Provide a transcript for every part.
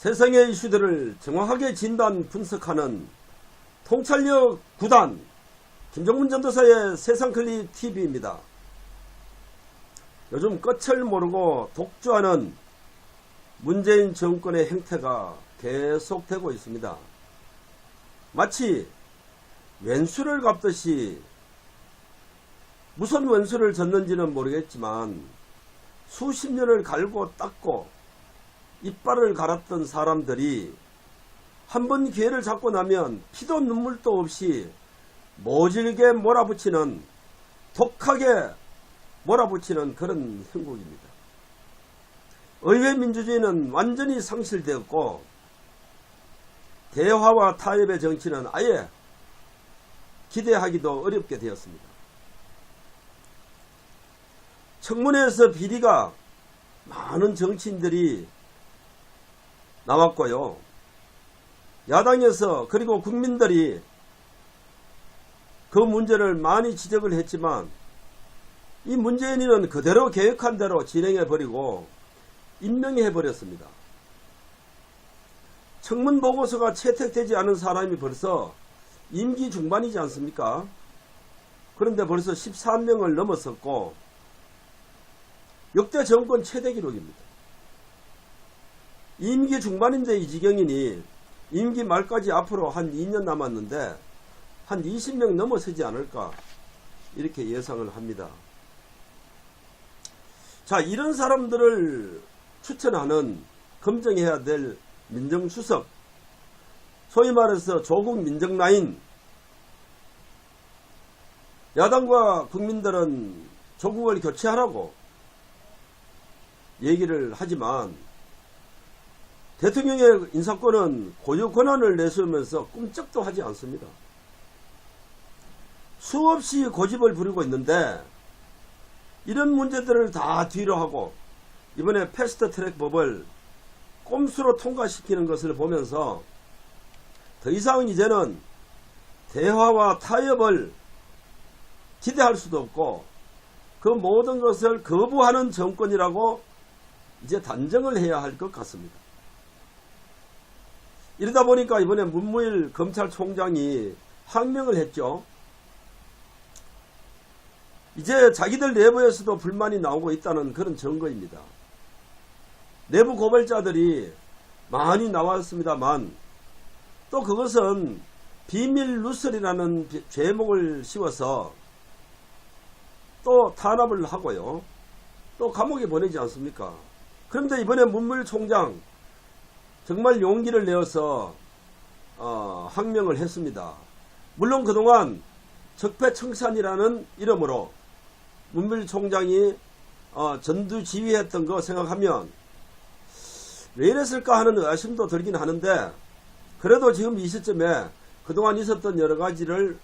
세상의 이슈들을 정확하게 진단 분석하는 통찰력 9단 김정문 전도사의 세상클립 TV입니다. 요즘 끝을 모르고 독주하는 문재인 정권의 행태가 계속되고 있습니다. 마치 왼수를 갚듯이 무슨 원수를 졌는지는 모르겠지만 수십 년을 갈고 닦고 이빨을 갈았던 사람들이 한 번 기회를 잡고 나면 피도 눈물도 없이 모질게 몰아붙이는, 독하게 몰아붙이는 그런 형국입니다. 의회 민주주의는 완전히 상실되었고 대화와 타협의 정치는 아예 기대하기도 어렵게 되었습니다. 청문회에서 비리가 많은 정치인들이 나왔고요. 야당에서 그리고 국민들이 그 문제를 많이 지적을 했지만 이 문재인이는 그대로 계획한 대로 진행해버리고 임명해버렸습니다. 청문 보고서가 채택되지 않은 사람이 벌써 임기 중반이지 않습니까? 그런데 벌써 13명을 넘었었고 역대 정권 최대 기록입니다. 임기 중반인데 이 지경이니 임기 말까지 앞으로 한 2년 남았는데 한 20명 넘어서지 않을까 이렇게 예상을 합니다. 자, 이런 사람들을 추천하는, 검증해야 될 민정수석, 소위 말해서 조국 민정라인, 야당과 국민들은 조국을 교체하라고 얘기를 하지만 대통령의 인사권은 고유 권한을 내세우면서 꿈쩍도 하지 않습니다. 수없이 고집을 부리고 있는데 이런 문제들을 다 뒤로 하고 이번에 패스트트랙 법을 꼼수로 통과시키는 것을 보면서 더 이상 이제는 대화와 타협을 기대할 수도 없고 그 모든 것을 거부하는 정권이라고 이제 단정을 해야 할 것 같습니다. 이러다 보니까 이번에 문무일 검찰총장이 항명을 했죠. 이제 자기들 내부에서도 불만이 나오고 있다는 그런 증거입니다. 내부 고발자들이 많이 나왔습니다만 또 그것은 비밀 누설이라는 죄목을 씌워서 또 탄압을 하고요. 또 감옥에 보내지 않습니까? 그런데 이번에 문무일 총장 정말 용기를 내어서 항명을 했습니다. 물론 그동안 적폐청산이라는 이름으로 문무일 총장이 전두지휘했던 거 생각하면 왜 이랬을까 하는 의심도 들긴 하는데 그래도 지금 이 시점에 그동안 있었던 여러 가지를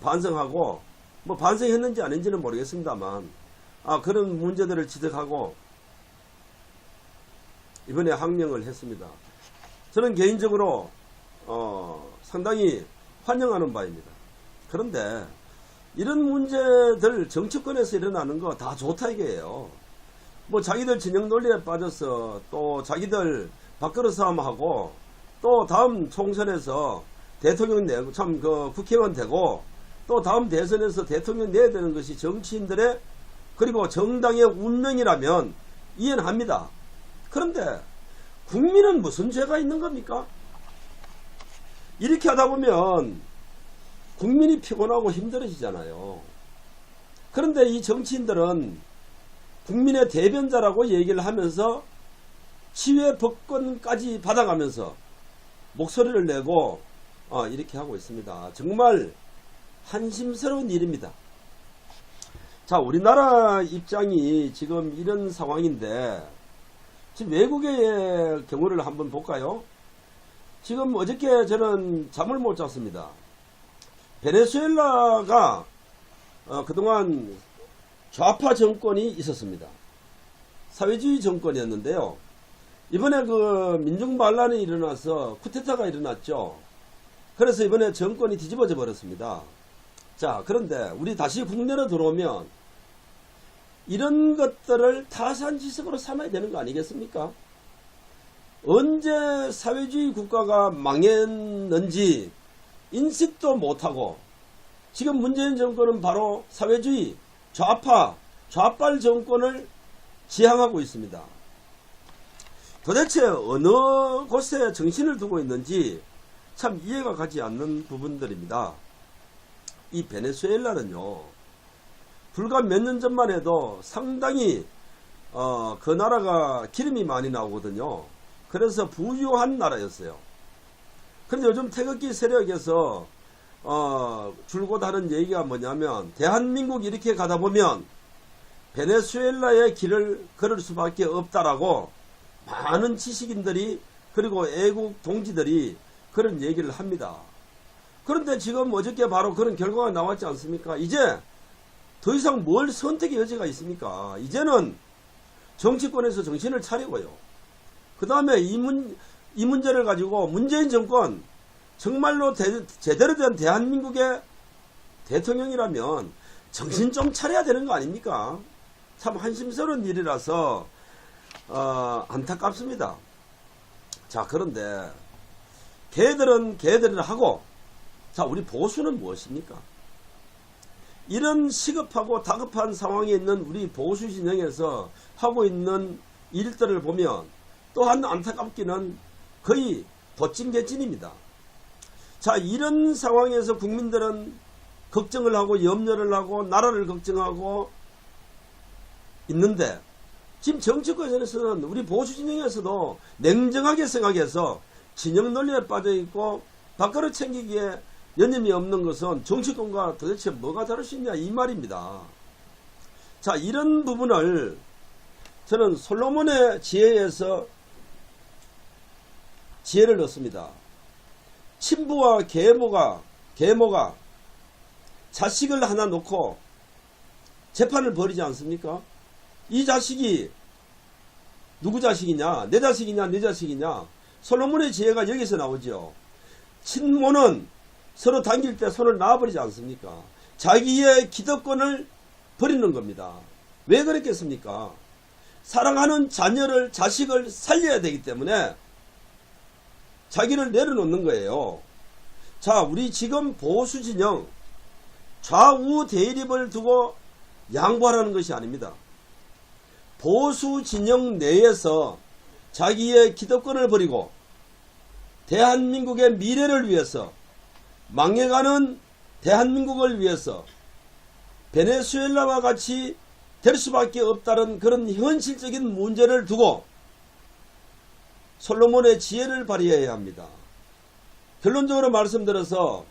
반성하고 뭐 반성했는지 아닌지는 모르겠습니다만 그런 문제들을 지적하고 이번에 항명을 했습니다. 저는 개인적으로 상당히 환영하는 바입니다. 그런데 이런 문제들 정치권에서 일어나는 거 다 좋다 이게요. 뭐 자기들 진영 논리에 빠져서 또 자기들 밥그릇 싸움하고 또 다음 총선에서 대통령 내고 참 그 국회의원 되고 또 다음 대선에서 대통령 내야 되는 것이 정치인들의 그리고 정당의 운명이라면 이해는 합니다. 그런데 국민은 무슨 죄가 있는 겁니까? 이렇게 하다 보면 국민이 피곤하고 힘들어지잖아요. 그런데 이 정치인들은 국민의 대변자라고 얘기를 하면서 치외 법권까지 받아가면서 목소리를 내고 이렇게 하고 있습니다. 정말 한심스러운 일입니다. 자, 우리나라 입장이 지금 이런 상황인데 지금 외국의 경우를 한번 볼까요? 지금 어저께 저는 잠을 못 잤습니다. 베네수엘라가 그동안 좌파 정권이 있었습니다. 사회주의 정권이었는데요. 이번에 그 민중반란이 일어나서 쿠데타가 일어났죠. 그래서 이번에 정권이 뒤집어져 버렸습니다. 자, 그런데 우리 다시 국내로 들어오면 이런 것들을 타산지석으로 삼아야 되는 거 아니겠습니까? 언제 사회주의 국가가 망했는지 인식도 못하고 지금 문재인 정권은 바로 사회주의 좌빨 정권을 지향하고 있습니다. 도대체 어느 곳에 정신을 두고 있는지 참 이해가 가지 않는 부분들입니다. 이 베네수엘라는요, 불과 몇 년 전만 해도 상당히 그 나라가 기름이 많이 나오거든요. 그래서 부유한 나라였어요. 그런데 요즘 태극기 세력에서 줄곧 하는 얘기가 뭐냐면, 대한민국이 이렇게 가다 보면 베네수엘라의 길을 걸을 수밖에 없다라고 많은 지식인들이 그리고 애국 동지들이 그런 얘기를 합니다. 그런데 지금 어저께 바로 그런 결과가 나왔지 않습니까? 이제 더 이상 뭘 선택의 여지가 있습니까? 이제는 정치권에서 정신을 차리고요. 그 다음에 이 문제를 가지고 문재인 정권, 정말로 제대로 된 대한민국의 대통령이라면 정신 좀 차려야 되는 거 아닙니까? 참 한심스러운 일이라서 안타깝습니다. 자, 그런데 걔들은 걔들을 하고, 자, 우리 보수는 무엇입니까? 이런 시급하고 다급한 상황에 있는 우리 보수 진영에서 하고 있는 일들을 보면 또한 안타깝기는 거의 보찜개찐입니다. 자, 이런 상황에서 국민들은 걱정을 하고 염려를 하고 나라를 걱정하고 있는데, 지금 정치권에서는 우리 보수 진영에서도 냉정하게 생각해서 진영 논리에 빠져 있고 밥그릇 챙기기에 여념이 없는 것은 정치권과 도대체 뭐가 다를 수 있냐 이 말입니다. 자, 이런 부분을 저는 솔로몬의 지혜에서 지혜를 얻습니다. 친부와 계모가 자식을 하나 놓고 재판을 벌이지 않습니까? 이 자식이 누구 자식이냐? 내 자식이냐? 네 자식이냐? 솔로몬의 지혜가 여기서 나오죠. 친모는 서로 당길 때 손을 놔버리지 않습니까? 자기의 기득권을 버리는 겁니다. 왜 그랬겠습니까? 사랑하는 자식을 살려야 되기 때문에 자기를 내려놓는 거예요. 자, 우리 지금 보수 진영 좌우 대립을 두고 양보하라는 것이 아닙니다. 보수 진영 내에서 자기의 기득권을 버리고 대한민국의 미래를 위해서, 망해가는 대한민국을 위해서 베네수엘라와 같이 될 수밖에 없다는 그런 현실적인 문제를 두고 솔로몬의 지혜를 발휘해야 합니다. 결론적으로 말씀드려서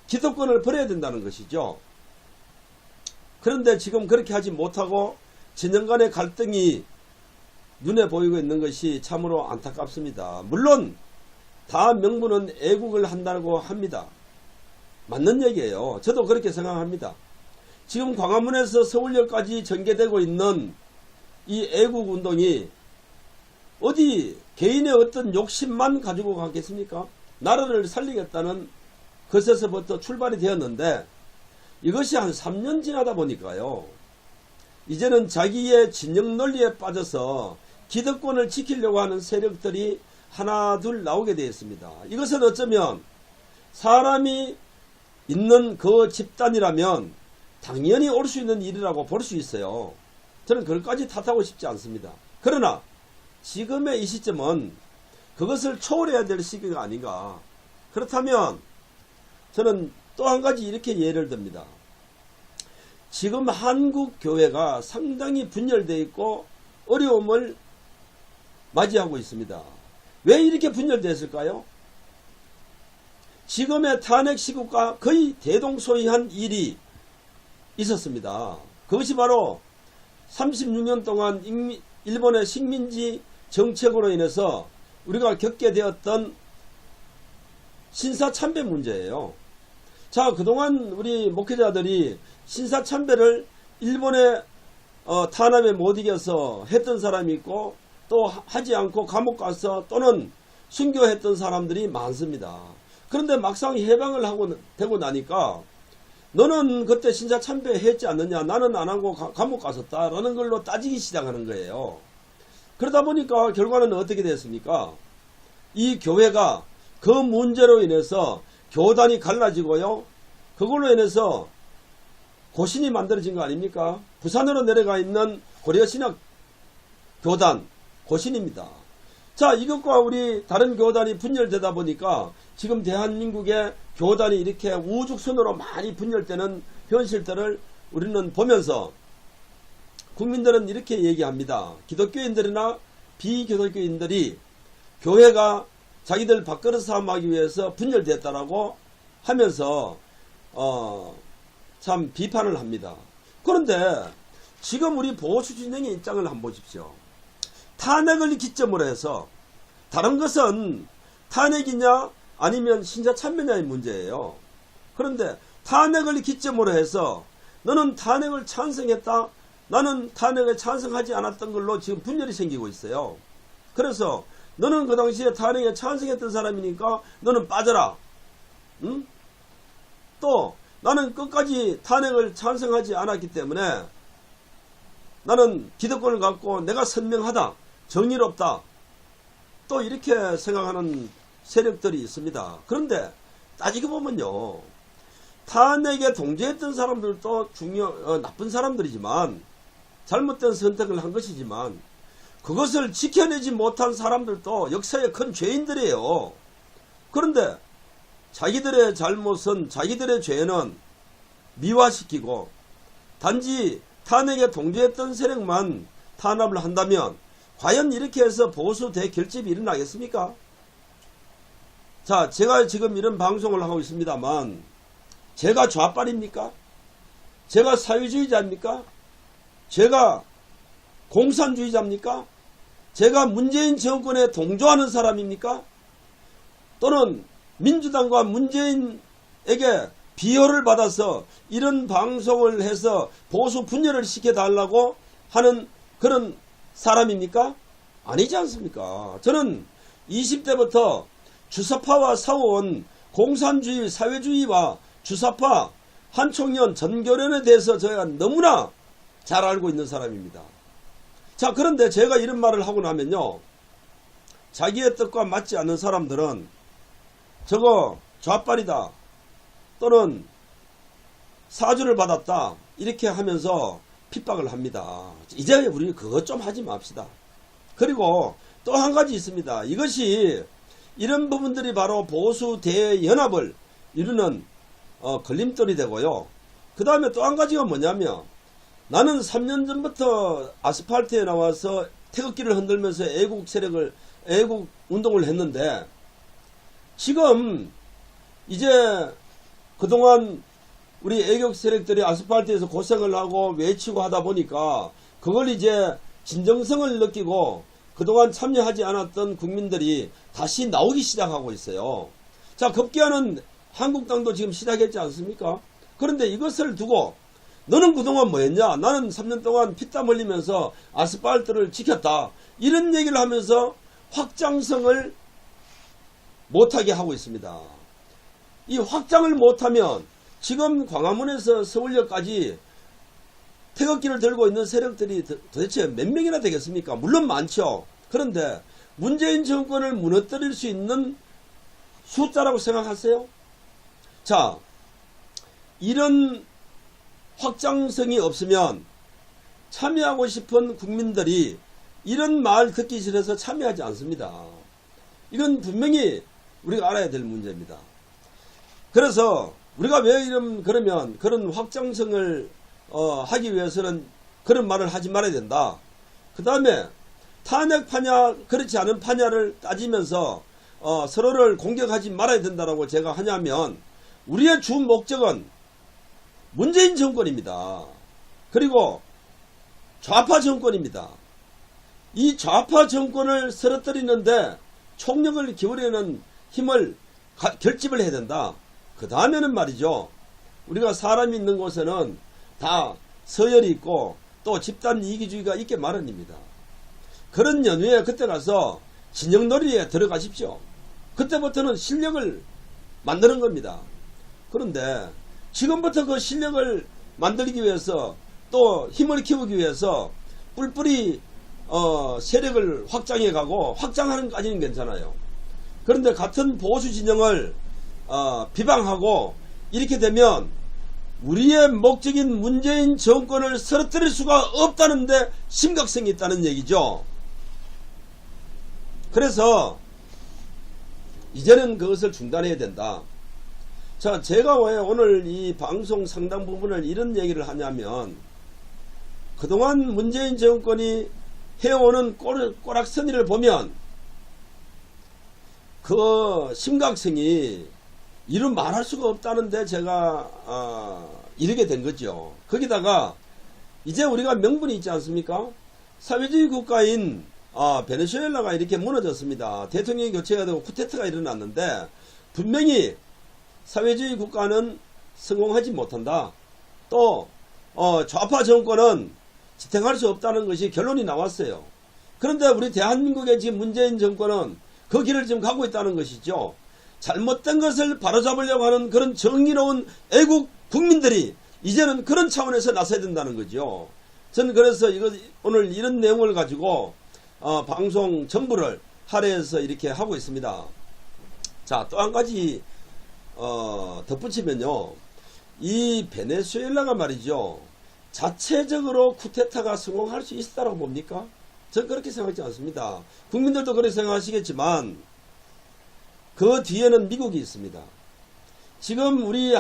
기득권을 버려야 된다는 것이죠. 그런데 지금 그렇게 하지 못하고 진영 간의 갈등이 눈에 보이고 있는 것이 참으로 안타깝습니다. 물론 다 명분은 애국을 한다고 합니다. 맞는 얘기예요. 저도 그렇게 생각합니다. 지금 광화문에서 서울역까지 전개되고 있는 이 애국운동이 어디 개인의 어떤 욕심만 가지고 가겠습니까? 나라를 살리겠다는 것에서부터 출발이 되었는데, 이것이 한 3년 지나다 보니까요, 이제는 자기의 진영 논리에 빠져서 기득권을 지키려고 하는 세력들이 하나 둘 나오게 되어 있습니다. 이것은 어쩌면 사람이 있는 그 집단이라면 당연히 올 수 있는 일이라고 볼 수 있어요. 저는 그것까지 탓하고 싶지 않습니다. 그러나 지금의 이 시점은 그것을 초월해야 될 시기가 아닌가. 그렇다면 저는 또 한 가지 이렇게 예를 듭니다. 지금 한국 교회가 상당히 분열되어 있고 어려움을 맞이하고 있습니다. 왜 이렇게 분열됐을까요? 지금의 탄핵 시국과 거의 대동소이한 일이 있었습니다. 그것이 바로 36년 동안 일본의 식민지 정책으로 인해서 우리가 겪게 되었던 신사참배 문제예요. 자, 그동안 우리 목회자들이 신사참배를 일본의 탄압에 못 이겨서 했던 사람이 있고, 또 하지 않고 감옥 가서 또는 순교했던 사람들이 많습니다. 그런데 막상 해방을 되고 나니까 너는 그때 신사참배 했지 않느냐, 나는 안 하고 감옥 갔었다 라는 걸로 따지기 시작하는 거예요. 그러다 보니까 결과는 어떻게 됐습니까? 이 교회가 그 문제로 인해서 교단이 갈라지고요. 그걸로 인해서 고신이 만들어진 거 아닙니까? 부산으로 내려가 있는 고려신학 교단 고신입니다. 자, 이것과 우리 다른 교단이 분열되다 보니까 지금 대한민국의 교단이 이렇게 우죽순으로 많이 분열되는 현실들을 우리는 보면서 국민들은 이렇게 얘기합니다. 기독교인들이나 비기독교인들이 교회가 자기들 밥그릇 싸움하기 위해서 분열됐다라고 하면서 참 비판을 합니다. 그런데 지금 우리 보수 진영의 입장을 한번 보십시오. 탄핵을 기점으로 해서 다른 것은 탄핵이냐 아니면 신자 참여냐의 문제예요. 그런데 탄핵을 기점으로 해서 너는 탄핵을 찬성했다, 나는 탄핵에 찬성하지 않았던 걸로 지금 분열이 생기고 있어요. 그래서 너는 그 당시에 탄핵에 찬성했던 사람이니까 너는 빠져라. 응? 또 나는 끝까지 탄핵을 찬성하지 않았기 때문에 나는 기득권을 갖고 내가 선명하다, 정의롭다, 또 이렇게 생각하는 세력들이 있습니다. 그런데 따지고 보면요, 탄핵에 동조했던 사람들도 나쁜 사람들이지만 잘못된 선택을 한 것이지만 그것을 지켜내지 못한 사람들도 역사의 큰 죄인들이에요. 그런데 자기들의 잘못은, 자기들의 죄는 미화시키고 단지 탄핵에 동조했던 세력만 탄압을 한다면 과연 이렇게 해서 보수 대결집이 일어나겠습니까? 자, 제가 지금 이런 방송을 하고 있습니다만 제가 좌빨입니까? 제가 사회주의자입니까? 제가 공산주의자입니까? 제가 문재인 정권에 동조하는 사람입니까? 또는 민주당과 문재인에게 비호를 받아서 이런 방송을 해서 보수 분열을 시켜달라고 하는 그런 사람입니까? 아니지 않습니까? 저는 20대부터 주사파와 싸워온 공산주의, 사회주의와 주사파, 한총련, 전교련에 대해서 제가 너무나 잘 알고 있는 사람입니다. 자, 그런데 제가 이런 말을 하고 나면요, 자기의 뜻과 맞지 않는 사람들은 저거 좌빨이다, 또는 사주를 받았다, 이렇게 하면서 핍박을 합니다. 이제 우리 그것 좀 하지 맙시다. 그리고 또 한 가지 있습니다. 이것이 이런 부분들이 바로 보수 대연합을 이루는 걸림돌이 되고요. 그 다음에 또 한 가지가 뭐냐면, 나는 3년 전부터 아스팔트에 나와서 태극기를 흔들면서 애국 운동을 했는데, 지금 이제 그동안 우리 애국 세력들이 아스팔트에서 고생을 하고 외치고 하다 보니까 그걸 이제 진정성을 느끼고 그동안 참여하지 않았던 국민들이 다시 나오기 시작하고 있어요. 자, 급기야는 한국당도 지금 시작했지 않습니까? 그런데 이것을 두고 너는 그동안 뭐 했냐? 나는 3년 동안 피땀 흘리면서 아스팔트를 지켰다, 이런 얘기를 하면서 확장성을 못하게 하고 있습니다. 이 확장을 못하면 지금 광화문에서 서울역까지 태극기를 들고 있는 세력들이 도대체 몇 명이나 되겠습니까? 물론 많죠. 그런데 문재인 정권을 무너뜨릴 수 있는 숫자라고 생각하세요? 자, 이런 확장성이 없으면 참여하고 싶은 국민들이 이런 말 듣기 싫어서 참여하지 않습니다. 이건 분명히 우리가 알아야 될 문제입니다. 그래서 우리가 왜 그러면 그런 확장성을 하기 위해서는 그런 말을 하지 말아야 된다. 그 다음에 탄핵 파냐 그렇지 않은 파냐를 따지면서 서로를 공격하지 말아야 된다라고 제가 하냐면, 우리의 주 목적은 문재인 정권입니다. 그리고 좌파 정권입니다. 이 좌파 정권을 쓰러뜨리는데 총력을 기울이는 힘을 결집을 해야 된다. 그 다음에는 말이죠, 우리가 사람이 있는 곳에는 다 서열이 있고 또 집단 이기주의가 있게 마련입니다. 그런 연후에 그때 가서 진영놀이에 들어가십시오. 그때부터는 실력을 만드는 겁니다. 그런데 지금부터 그 실력을 만들기 위해서 또 힘을 키우기 위해서 뿔뿔이 세력을 확장해 가고 확장하는 까지는 괜찮아요. 그런데 같은 보수 진영을 비방하고 이렇게 되면 우리의 목적인 문재인 정권을 쓰러뜨릴 수가 없다는데 심각성이 있다는 얘기죠. 그래서 이제는 그것을 중단해야 된다. 자, 제가 왜 오늘 이 방송 상당 부분을 이런 얘기를 하냐면, 그동안 문재인 정권이 해오는 꼬락서니를 보면 그 심각성이 이루 말할 수가 없다는데 제가 이르게 된 거죠. 거기다가 이제 우리가 명분이 있지 않습니까? 사회주의 국가인 베네수엘라가 이렇게 무너졌습니다. 대통령 교체가 되고 쿠데타가 일어났는데 분명히 사회주의 국가는 성공하지 못한다. 또 좌파 정권은 지탱할 수 없다는 것이 결론이 나왔어요. 그런데 우리 대한민국의 지금 문재인 정권은 그 길을 지금 가고 있다는 것이죠. 잘못된 것을 바로잡으려고 하는 그런 정의로운 애국 국민들이 이제는 그런 차원에서 나서야 된다는 거죠. 저는 그래서 오늘 이런 내용을 가지고 방송 정보를 할애해서 이렇게 하고 있습니다. 자, 또 한 가지 덧붙이면요, 이 베네수엘라가 말이죠, 자체적으로 쿠데타가 성공할 수 있다고 봅니까? 저는 그렇게 생각하지 않습니다. 국민들도 그렇게 생각하시겠지만 그 뒤에는 미국이 있습니다. 지금 우리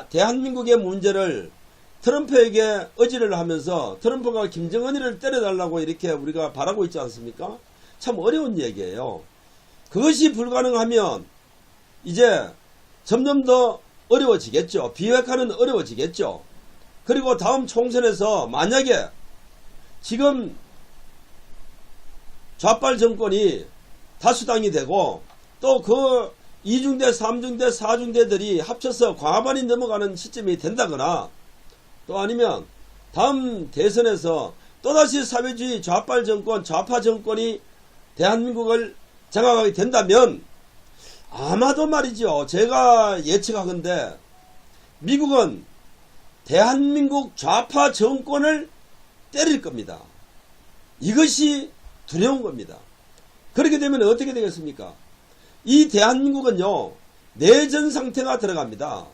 대한민국의 문제를 트럼프에게 의지를 하면서 트럼프가 김정은이를 때려달라고 이렇게 우리가 바라고 있지 않습니까? 참 어려운 얘기예요. 그것이 불가능하면 이제 점점 더 어려워지겠죠. 비핵화는 어려워지겠죠. 그리고 다음 총선에서 만약에 지금 좌빨 정권이 다수당이 되고 또 그 2중대, 3중대, 4중대들이 합쳐서 과반이 넘어가는 시점이 된다거나 또 아니면 다음 대선에서 또다시 사회주의 좌빨 정권, 좌파 정권이 대한민국을 장악하게 된다면 아마도 말이죠. 제가 예측하건대 미국은 대한민국 좌파 정권을 때릴 겁니다. 이것이 두려운 겁니다. 그렇게 되면 어떻게 되겠습니까? 이 대한민국은요, 내전 상태가 들어갑니다.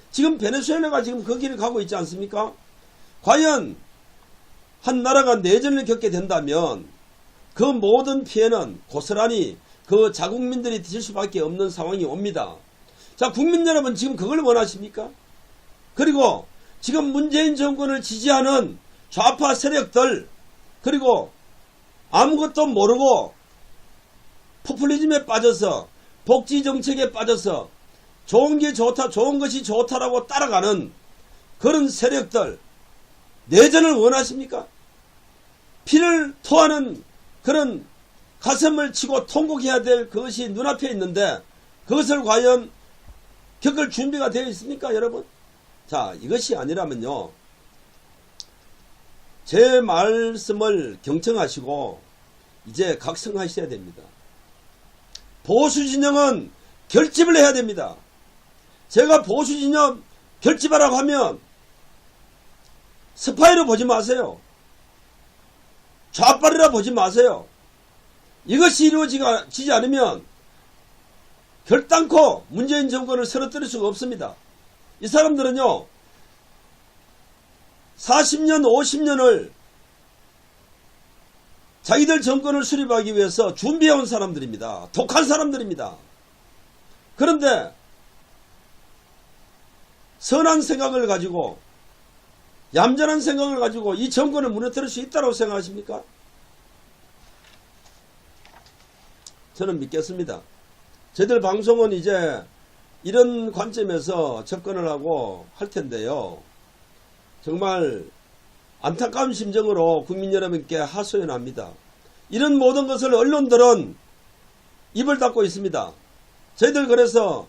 지금 베네수엘라가 지금 그 길을 가고 있지 않습니까? 과연 한 나라가 내전을 겪게 된다면 그 모든 피해는 고스란히 그 자국민들이 질 수밖에 없는 상황이 옵니다. 자, 국민 여러분, 지금 그걸 원하십니까? 그리고 지금 문재인 정권을 지지하는 좌파 세력들, 그리고 아무것도 모르고 포퓰리즘에 빠져서 복지 정책에 빠져서 좋은 게 좋다, 좋은 것이 좋다라고 따라가는 그런 세력들, 내전을 원하십니까? 피를 토하는 그런 가슴을 치고 통곡해야 될 그것이 눈앞에 있는데 그것을 과연 겪을 준비가 되어 있습니까, 여러분? 자, 이것이 아니라면요, 제 말씀을 경청하시고 이제 각성하셔야 됩니다. 보수 진영은 결집을 해야 됩니다. 제가 보수 진영 결집하라고 하면 스파이로 보지 마세요. 좌빨이라 보지 마세요. 이것이 이루어지지 않으면 결단코 문재인 정권을 쓰러뜨릴 수가 없습니다. 이 사람들은요, 40년, 50년을 자기들 정권을 수립하기 위해서 준비해온 사람들입니다. 독한 사람들입니다. 그런데 선한 생각을 가지고, 얌전한 생각을 가지고 이 정권을 무너뜨릴 수 있다고 생각하십니까? 저는 믿겠습니다. 저희들 방송은 이제 이런 관점에서 접근을 하고 할 텐데요, 정말 안타까운 심정으로 국민 여러분께 하소연합니다. 이런 모든 것을 언론들은 입을 닫고 있습니다. 저희들 그래서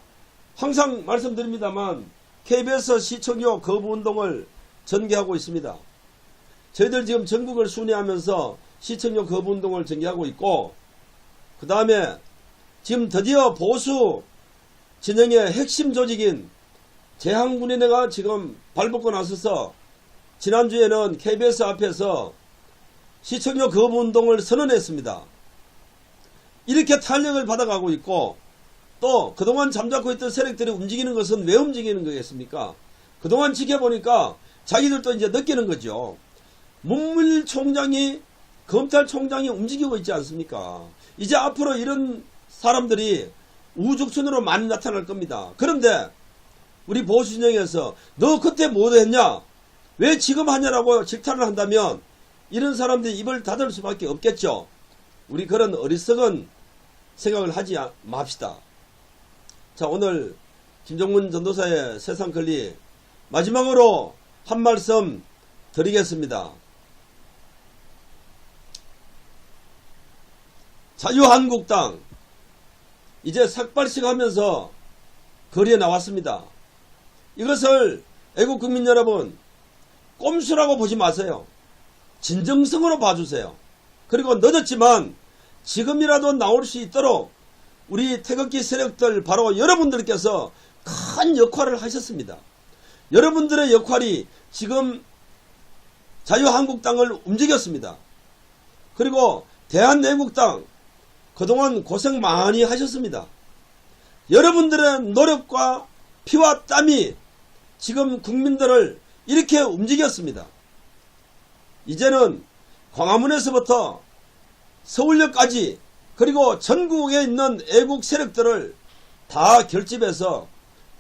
항상 말씀드립니다만 KBS 시청료 거부운동을 전개하고 있습니다. 저희들 지금 전국을 순회하면서 시청료 거부운동을 전개하고 있고, 그 다음에 지금 드디어 보수 진영의 핵심 조직인 재향군인회가 지금 발벗고 나서서 지난주에는 KBS 앞에서 시청료 거부 운동을 선언했습니다. 이렇게 탄력을 받아가고 있고 또 그동안 잠자코 있던 세력들이 움직이는 것은 왜 움직이는 거겠습니까? 그동안 지켜보니까 자기들도 이제 느끼는 거죠. 문무일 총장이 검찰총장이 움직이고 있지 않습니까? 이제 앞으로 이런 사람들이 우죽순으로 많이 나타날 겁니다. 그런데 우리 보수진영에서 너 그때 뭐 했냐? 왜 지금 하냐라고 질타를 한다면 이런 사람들이 입을 닫을 수밖에 없겠죠. 우리 그런 어리석은 생각을 하지 맙시다. 자, 오늘 김정문 전도사의 세상 권리 마지막으로 한 말씀 드리겠습니다. 자유한국당 이제 삭발식 하면서 거리에 나왔습니다. 이것을 애국국민 여러분 꼼수라고 보지 마세요. 진정성으로 봐주세요. 그리고 늦었지만 지금이라도 나올 수 있도록 우리 태극기 세력들 바로 여러분들께서 큰 역할을 하셨습니다. 여러분들의 역할이 지금 자유한국당을 움직였습니다. 그리고 대한애국당 그동안 고생 많이 하셨습니다. 여러분들의 노력과 피와 땀이 지금 국민들을 이렇게 움직였습니다. 이제는 광화문에서부터 서울역까지 그리고 전국에 있는 애국 세력들을 다 결집해서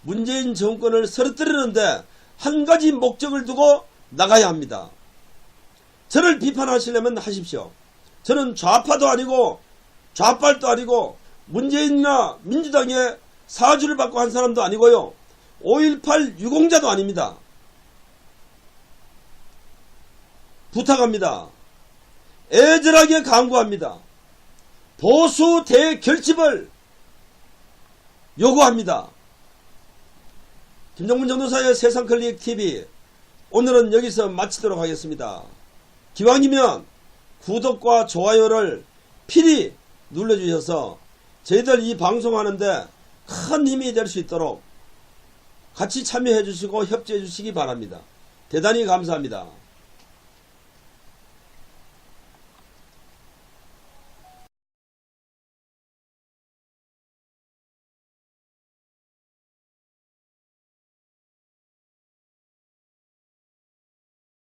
문재인 정권을 쓰러뜨리는데 한 가지 목적을 두고 나가야 합니다. 저를 비판하시려면 하십시오. 저는 좌파도 아니고 좌빨도 아니고 문재인이나 민주당의 사주를 받고 한 사람도 아니고요. 5.18 유공자도 아닙니다. 부탁합니다. 애절하게 강구합니다. 보수 대결집을 요구합니다. 김정문 전도사의 세상클릭TV 오늘은 여기서 마치도록 하겠습니다. 기왕이면 구독과 좋아요를 필히 눌러주셔서 저희들 이 방송하는데 큰 힘이 될 수 있도록 같이 참여해 주시고 협조해 주시기 바랍니다. 대단히 감사합니다.